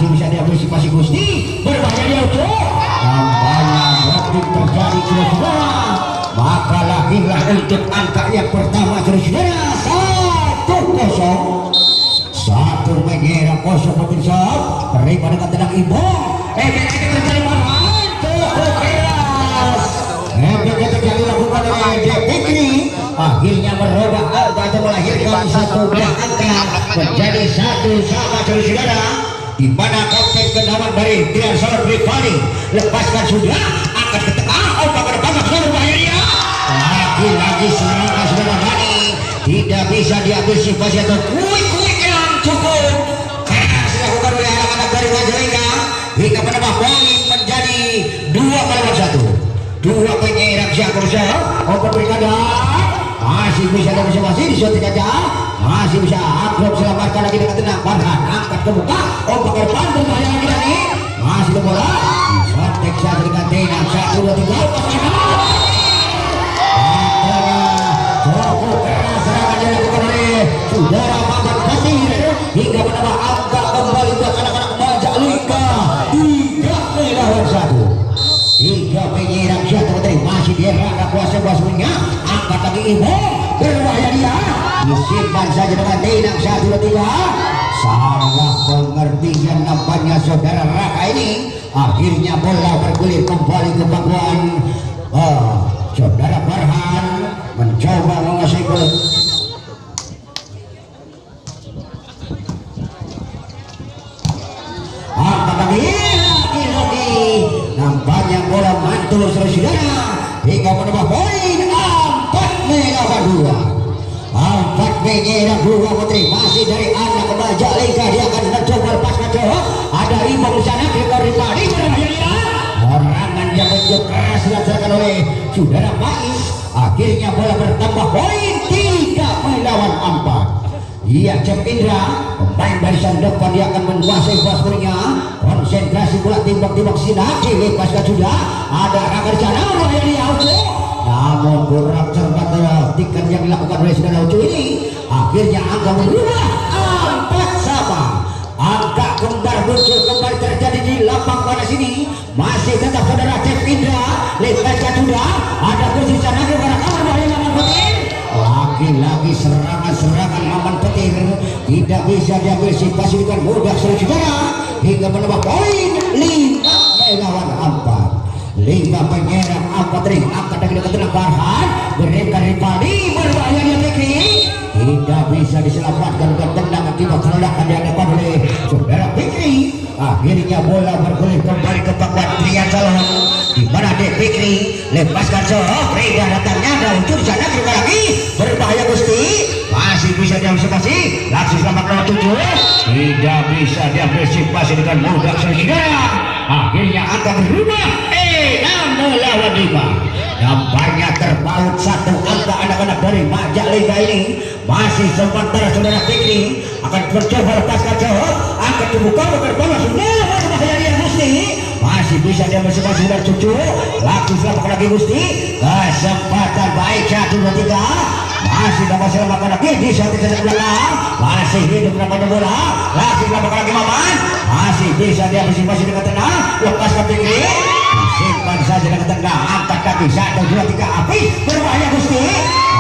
masih bisa diantisipasi Gusti, berbahaya dia untuk tampaknya waktu terjadi saudara, maka lahirlah untuk angka yang pertama saudara, 1-0. Satu menyerang kosong pemirsa, terima dengan tenang Ibu. Terjadi marah, cukup keras. Terjadi lakukan oleh Fikri, akhirnya merubah angka atau melahirkan satu buah angka menjadi 1 sama saudara. Di mana kapten kenaman dari Triansor Rivali lepaskan sudah, angkat ke tengah, obat berbangga berbahaya dia. Lagi-lagi serangan saudara Bani tidak bisa diantisipasi atau kuik yang cukup keras dilakukan oleh anak-anak dari Majalengka hingga menambah poin menjadi 2-1. Dua penyerang siapa obat berkada masih bisa dan masih di suatu saja masih bisa Akrab selamatkan lagi dengan tenang. Farhan angkat ke muka, obat ke depan berbahaya lagi dari masih ke bola disotek saja dengan tenang. 1, 2, 3 cukup keras serangan dilakukan oleh saudara Mamat Fatir hingga menambah angka kembali buat anak-anak Majalengka 3-1. 3 penyerang siapa tadi masih dia rada kuasa-kuasanya, angkat lagi Ibu, berbahaya dia, disimpan saja dengan tenang. 1, 2, 3 salah pengertian nampaknya saudara Raka ini, akhirnya bola bergulir kembali ke bangkuan saudara Farhan mencoba menguasai bola. Angkat lagi nampaknya bola mantul saudara hingga menambah poin 4-2. 4 menyerang 2 putri masih dari anak Majalengka, dia akan mencoba lepaskan jauh, ada Imam di sana dari tadi serangan yang menjadi keras dilaksanakan oleh saudara Faiz, akhirnya bola bertambah poin 3-4. Iya, Cep Indra pemain barisan depan, dia akan menguasai paspornya, konsentrasi bola timbang-timbang sinati lepaskan sudah, ada Raka di sana yang dia auto, namun kurang cermat tiket yang dilakukan oleh saudara Ucu ini, akhirnya angka berubah 4-sama. Angka kembar muncul kembali terjadi di lapang panas ini, masih tetap saudara Cep Indra lepaskan sudah, ada kursi sana kepada kamar bahaya Maman Petir. Lagi-lagi serangan Maman Petir tidak bisa diambil simpasi dengan mudah saudara hingga menambah poin 5-4. 5 penyerang 4 ring angkat dari dekat tenang Farhan berikan Ripadi, berbahaya dia Fikri, tidak bisa diselamatkan dengan tendang akibat serangan yang dapat oleh saudara Fikri. Akhirnya bola bergulir kembali ke bangkuan Triansor, di mana Fikri lepaskan Frida datangnya ada Ucu di sana, terima lagi berbahaya Gusti, masih bisa diantisipasi langsung selamat nomor 7, tidak bisa diantisipasi dengan mudah saudara. Akhirnya angka berubah 6-5. Nampaknya terpaut 1 angka anak-anak dari Majalengka ini, masih sementara saudara Fikri akan mencoba lepaskan jauh, angkat terbuka berbahaya sudah berbahaya dia Gusti, masih bisa dia masing-masing dan cucu langsung selamatkan lagi Gusti, kesempatan baik 1, 2, 3 masih dapat selamatkan lagi di saat tidak belakang, masih hidup dapat bola, langsung selamatkan lagi Maman, masih bisa dia masing-masing dengan tenang lepaskan Fikri, simpan saja dengan tenang, angkat kaki 1, 2, 3 api berbahaya Gusti,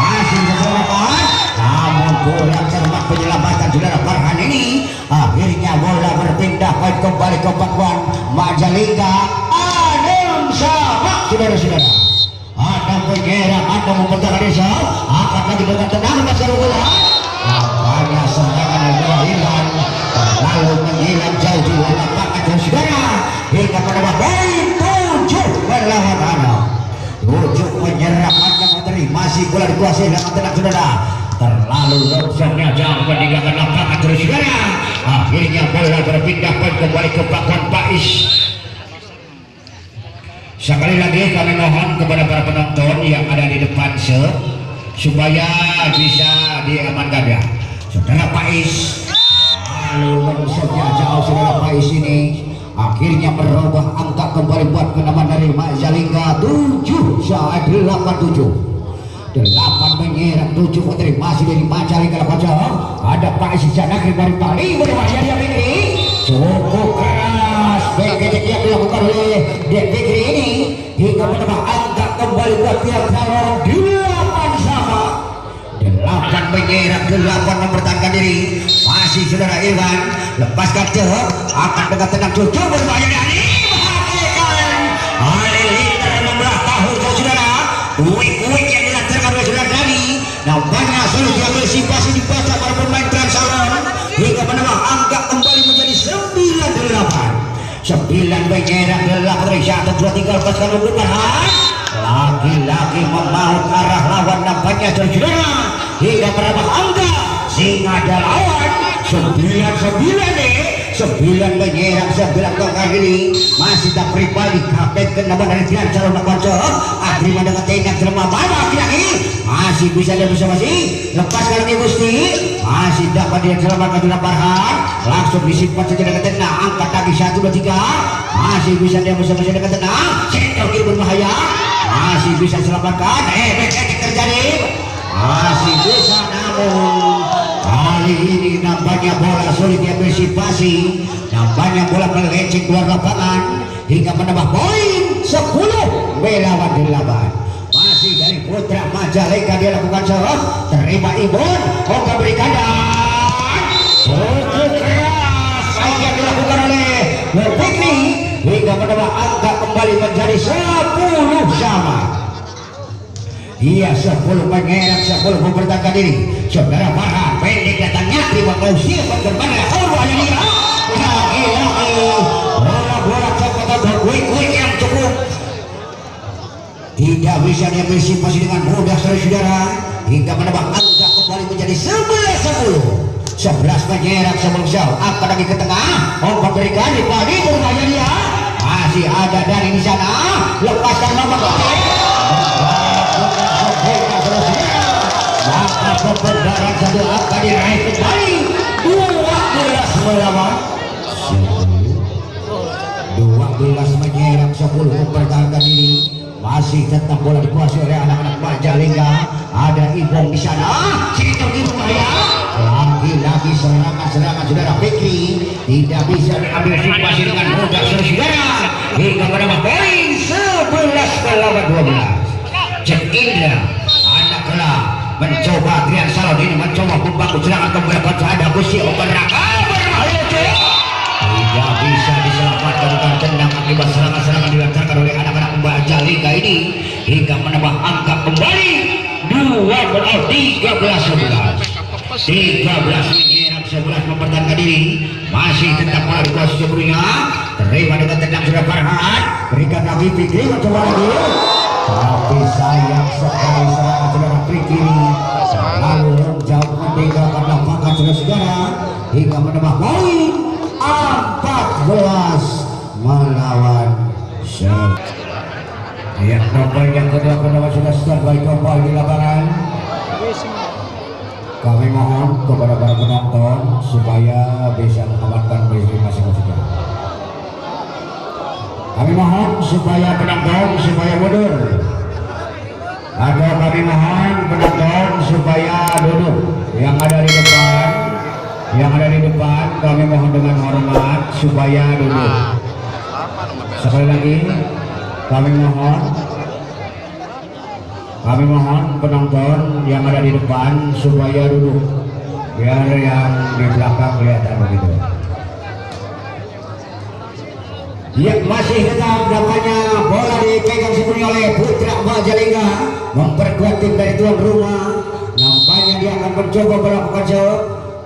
masih bisa selamatkan, namun kurang cermat penyelamatan saudara Farhan ini, akhirnya bola berpindah poin kembali ke bangkuan Majalengka 6-sama saudara-saudara. Ada penyerang, ada mempertahankan desa, angkat lagi dengan tenang lepaskan bola, nampaknya serangan bola hilang lalu menghilang jauh di lapangan saudara hingga menambah poin 7-6. 7 penyerang Anda Materi masih bola dikuasai dengan tenang saudara, terlalu longsongnya jauh meninggalkan lapangan saudara, akhirnya bola berpindah poin kembali ke bangkuan Faiz. Sekali lagi kami mohon kepada para penonton yang ada di depan supaya bisa diamankan ya saudara Faiz, lalu longsongnya jauh saudara Faiz ini, akhirnya merubah angka kembali buat kenaman dari Majalengka 7-8-7. 8 menyerang 7 putri masih dari Majalengka 8 jauh, ada Faiz di sana dari Bali berbahaya dia Fikri, cukup keras begitu yang dilakukan oleh Dek Fikri ini hingga menambah angka kembali buat tiap calon 8 sama 8 menyerang 8 mempertahankan diri masih saudara Iwan lepaskan cek akan dengan tenang cucu berbahaya dari Halilintar membelah tahu saudara kuik-kuik yang dilancarkan oleh saudara Dani nampaknya solusi yang bersifat dibaca para pemain Transalon hingga menambah angka kembali menjadi 9-8 9 menyerang 8 dari 1, 2, 3 lepaskan mempertahan lagi-lagi memaut arah lawan nampaknya saudara hingga menambah angka singa ada lawan 9 menyerang 9 kali ini masih tak pribadi kapten ke-6 dari Tian calon Nakonco Agri mendekat tenang selama babak lagi masih bisa dia masih lepaskan lagi Gusti masih dapat dia selamatkan dengan Farhan langsung disimpan saja dengan tenang angkat lagi 1, 2, 3 masih bisa dia bersama-sama dengan tenang center kiri berbahaya masih bisa selamatkan back terjadi masih bisa namun kali ini nampaknya bola sulit diantisipasi nampaknya bola melenceng keluar lapangan hingga menambah poin 10 melawan 8 masih dari Putra Majalengka dia lakukan serot terima Ibon Oka berikan dan cukup keras yang dilakukan oleh Fikri hingga menambah angka kembali menjadi 10 sama. Iya 10 menyerang 10 mempertahankan diri saudara Farhan pendek datangnya terima kasih bergerbang ada dia lagi bola cepat kuik yang cukup tidak bisa dia bersifasi dengan mudah saudara hingga menambah angka kembali menjadi 11 menyerang 10 jauh apa lagi ke tengah memberikan di pagi berbahaya dia masih ada dari di sana lepaskan nomor maka perbendaran satu akan diraih kembali 12 melawan 12 menyerang 10 mempertahankan diri masih tetap bola dikuasai oleh anak-anak Majalengka ada Ibong di sana situ di bahaya lagi-lagi serangan saudara Fikri tidak bisa diambil situasi dengan mudah saudara hingga menambah poin 11 melawan 12 Cek Indra anak kelak mencoba Trian Salon ini mencoba membangun serangan kembali pada Gusti Open Raka berbahaya tidak bisa diselamatkan dengan tenang akibat serangan-serangan dilancarkan oleh anak-anak Majalengka ini hingga menambah angka kembali 13 menyerang 11 mempertahankan diri masih tetap bola di kuasa sebelumnya terima dengan tenang sudah Farhan berikan lagi Fikri mencoba lagi tapi sayang sekali serangan saudara Fikri lalu jauh meninggalkan lapangan saudara hingga menambah poin 14 melawan 10 yang nampaknya kedua sudah start baik kembali di lapangan kami mohon kepada para penonton supaya bisa mengamankan besi masing-masing kami mohon supaya penonton supaya mundur atau kami mohon penonton supaya duduk yang ada di depan kami mohon dengan hormat supaya duduk sekali lagi kami mohon penonton yang ada di depan supaya duduk biar yang di belakang kelihatan begitu. Ya masih tetap nampaknya bola dipegang sepenuhnya oleh Putra Majalengka memperkuat tim dari tuan rumah nampaknya dia akan mencoba melakukan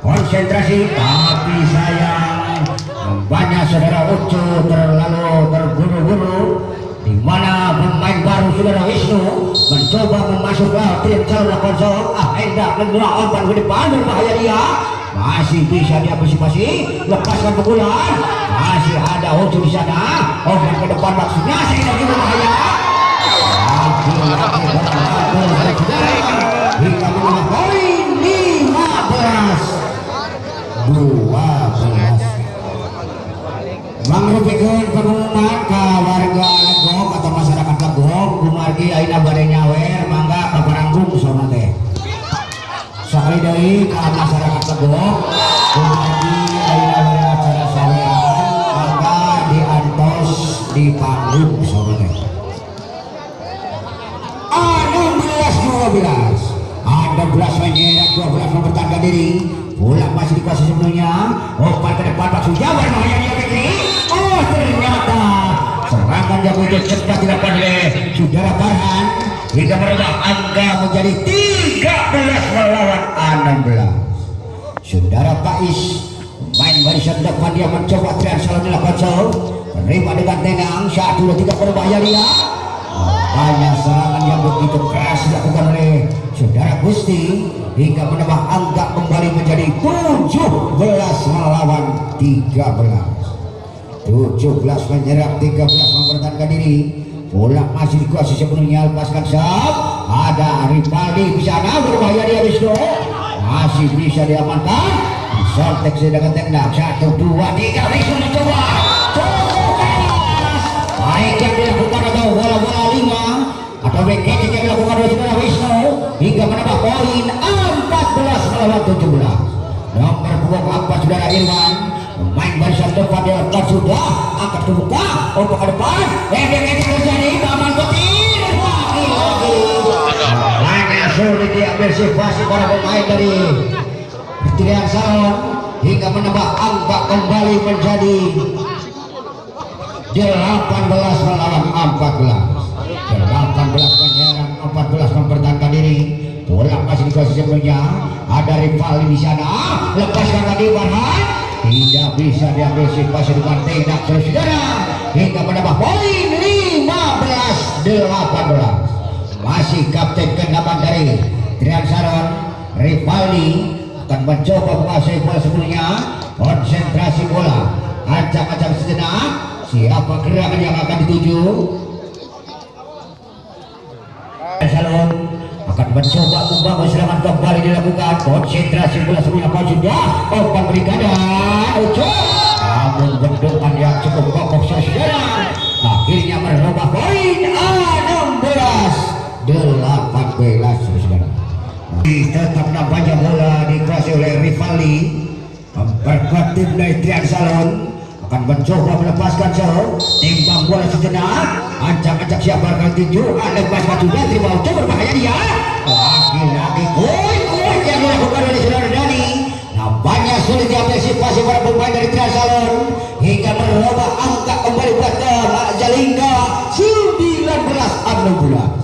konsentrasi tapi sayang nampaknya saudara Ucu terlalu terburu-buru di mana pemain baru saudara Wisnu mencoba memasukkan tim calon konsol hendak membawa umpan ke depan berbahaya dia masih bisa dia bersih-bersih lepaskan pukulan masih ada Ucu di sana umpan ke depan maksudnya sehingga berbahaya hingga menambah poin 15-12 mangrupikan pengumuman ke warga Legok atau masyarakat Legok kumargi aina badai nyawer mangga ke Paranggung sono teh sekali dari ke masyarakat Legok kumargi aina badai acara sawer soalnya 16-12 menyerang 12 mempertahankan diri bola masih dikuasai sebelumnya umpan ke depan Pak Sujawan bahaya dia Fikri ternyata serangan yang begitu cepat dilakukan oleh saudara Farhan hingga merubah angka menjadi 13 melawan 16 saudara Pais main barisan depan dia mencoba trian salah dilakukan menerima dengan tenang 1-2-3 berbahaya dia banyak serangan yang begitu keras dilakukan oleh saudara Gusti hingga menambah angka kembali menjadi 17 melawan 13 17 menyerang 13 mempertahankan diri bola masih dikuasai sebelumnya lepaskan sab ada Ripaldi di sana berbahaya dia Wisnu masih bisa diamankan disortek sedang tendang 1-2-3 Wisnu mencoba baik yang dilakukan atau bola-bola 5 atau BKT yang dilakukan oleh saudara Wisnu hingga menambah poin 14 melawan 17 nomor 24 saudara Irwan pemain barisan depan dia sudah angkat terbuka untuk ke depan BKT terjadi Baman Petir lagi hanya sulit diambil situasi para pemain dari Trian Salon hingga menambah angka kembali menjadi 18 melawan 14 18 menyerang 14 mempertahankan diri bola masih dikuasai sebelumnya ada rival di sana lepaskan lagi Farhan tidak bisa diambil situasi dengan tindak saudara hingga menambah poin 15-18 masih kapten ke-8 dari Trian Saron Rivaldi akan mencoba menguasai bola sebelumnya konsentrasi bola ancang-ancang sejenak siapa gerakan yang akan dituju Salon akan mencoba membangun serangan kembali dilakukan konsentrasi bola sebelumnya sudah umpan berikada namun bentukan yang cukup kokoh saudara akhirnya merubah poin 16-18 saudara tetap nampaknya bola dikuasai oleh Rivaldi memperkuat tim dari Trian Salon akan mencoba melepaskan timbang bola sejenak ancang-ancang siapa akan tinju lepas batunya terima ucap berbahaya dia lagi-lagi poin yang dilakukan oleh saudara Dani nampaknya sulit diambil situasi para pemain dari Trian Salon hingga merubah angka kembali buat Jalingga 19-16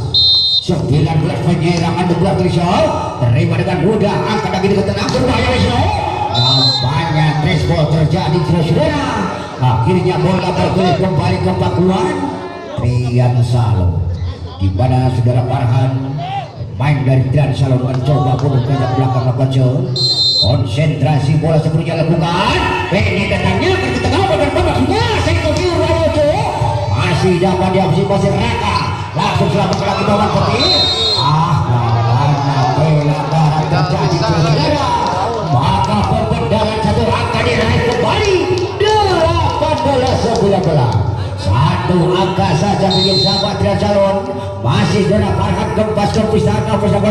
menyerang 16 Rizal terima dengan mudah angkat lagi dengan tenang berbahaya Wisnu nampaknya transport terjadi saudara akhirnya bola bergulir kembali ke pakuan Trian Salon di mana saudara Farhan main dari Trian Salon mencoba mundur ke belakang lakukan konsentrasi bola sebelumnya lakukan ini datangnya ke tengah badan sudah masih dapat diantisipasi Raka langsung selamat lagi Baman Petir karena pelanggaran terjadi saudara maka pembedaran satu angka diraih kembali 18-19 satu angka saja bikin sahabat Trian Salon masih Dona Farhan kempas kepisahkan bersama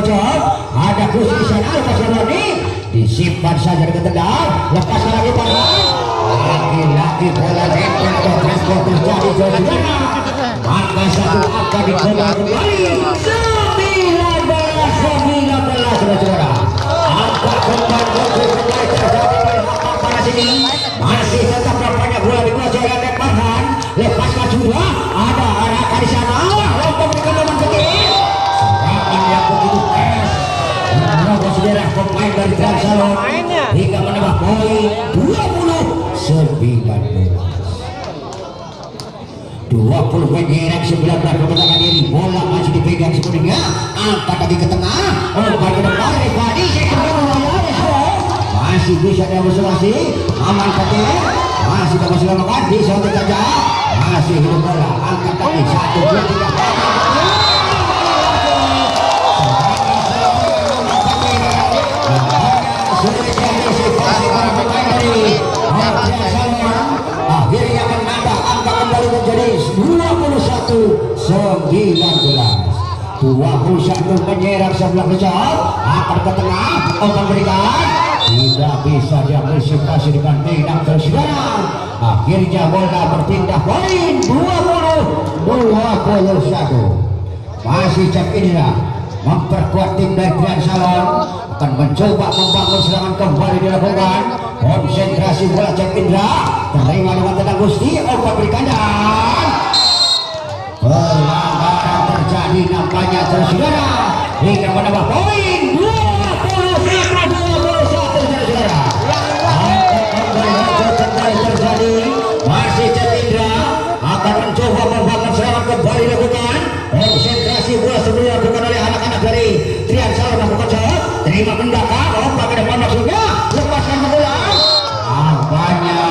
ada kursi di sana lepas ini disimpan saja dengan tendang lepaskan lagi Farhan lagi-lagi bola nempel atau transport terjadi saudara maka satu angka dikembali kembali 19-19 saudara angka kembali terjadi pada panas ini masih tetap nampaknya bola dikuasai oleh Farhan lepaskan sudah ada arah di sana lompat berikan Baman Petir serangan yang begitu keras menambah saudara pemain dari Trian Salon hingga menambah poin 20 menyerang 19 mempertahankan diri bola masih dipegang sebelumnya angkat lagi ke tengah umpan ke depan Rivaldi masih bisa demonstrasi Aman Petir masih dapat selamatkan bisa untuk saja masih hidup bola angkat lagi 1-2-3 akhirnya menambah angka kembali menjadi 21-19 menyerang sebelah besar akan ke tengah umpan berikan tidak bisa diantisipasi dengan tindak tersegarang. Akhirnya bola berpindah poin 20-21. Masih Cep Indra memperkuat tim dari Trian Salon, akan mencoba membangun serangan kembali dilakukan. Konsentrasi bola Cep Indra, terima dengan tenang Gusti, umpan berikan dan pelanggaran terjadi nampaknya tersaudara hingga menambah poin 21 saudara. Terjadi masih Cep Indra akan mencoba membangun serangan kembali dilakukan. Konsentrasi bola sebelumnya dilakukan oleh anak-anak dari Trian Salon melakukan shot, terima pendaka, umpan ke depan maksudnya, lepaskan bola. Apanya?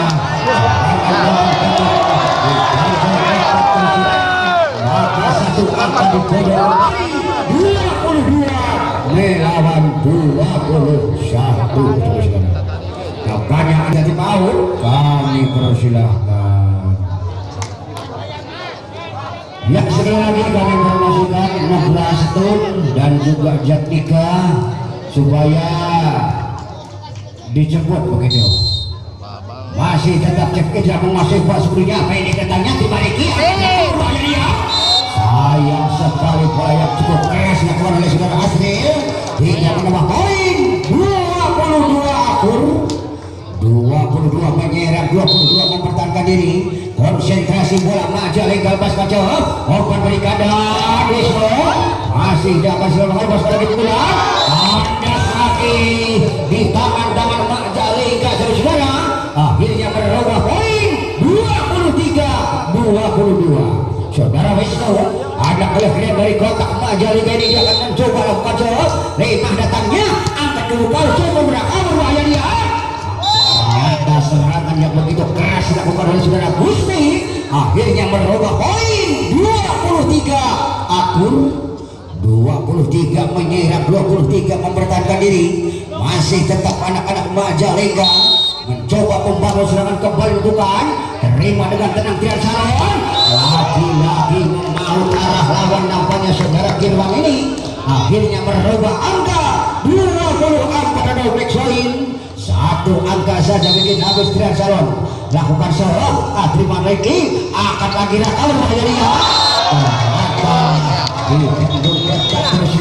Maka satu angka dipodong 22 melawan 21. Kapannya ada di paut, kami persilahkan. Ya, sekali lagi kami informasikan 16 Tun dan juga Jatika supaya dijemput begitu. Masih tetap Cep Indra menguasai bola sebelumnya. Apa ini katanya dibariki? Sayang sekali bola yang cukup keras dilakukan oleh saudara Asril hingga menambah poin 22 akur. 22 menyerang, 22 mempertahankan diri. Konsentrasi bola Majalengka lepas kaca, umpan berikan dan Wisnu masih dapat selamat bos lagi pulang. Kandas lagi di tangan Majalengka saudara. Akhirnya berubah poin 23-22. Saudara Wisnu ada kelebihan dari kotak Majalengka ini, dia akan mencoba lakukan shot. Lemah datangnya, angkat dulu kau coba berakal berbahaya dia. Ternyata serangan yang begitu keras dilakukan oleh saudara Gusti akhirnya merubah poin 23 akur. 23 menyerang, 23 mempertahankan diri. Masih tetap anak-anak Majalengka mencoba membangun serangan kembali dilakukan. Terima dengan tenang Trian Salon, lagi-lagi mau arah lawan nampaknya saudara Kirwan ini akhirnya merubah angka 24 back point. Satu angka saja bikin habis Trian Salon. Lakukan shot, terima lagi, akan lagi rakal bahaya dia. Ternyata di pintu dekat terus